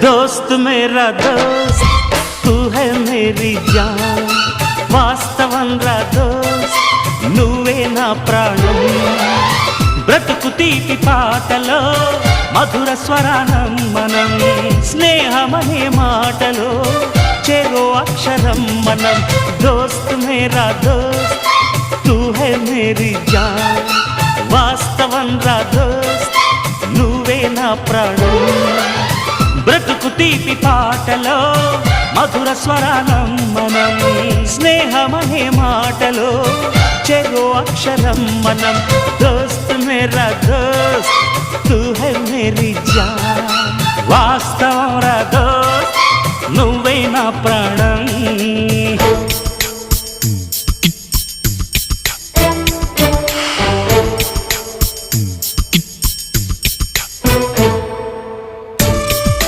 दोस्त मेरा दोस्त तू है मेरी जान వాస్తవం రా దోస్త్ నువ్వే నా ప్రాణం బ్రతుకు తీపి పాటలో మధుర స్వరానం మనం స్నేహమనే మాటలో చెరో అక్షరం మనం దోస్త్ మేరా దోస్త్ తూ హై మేరీ జాన్ వాస్తవం రా దోస్త్ నువ్వే నా ప్రాణం బ్రతుకు తీపి పాటలో మధుర స్వరానం మనం స్నేహమనే మాటలో చెరో అక్షరం మనం దోస్త్ మేరా దోస్త్ తూ హై మేరీ జాన్ వాస్తవం రా దోస్త్ నువ్వే నా ప్రాణం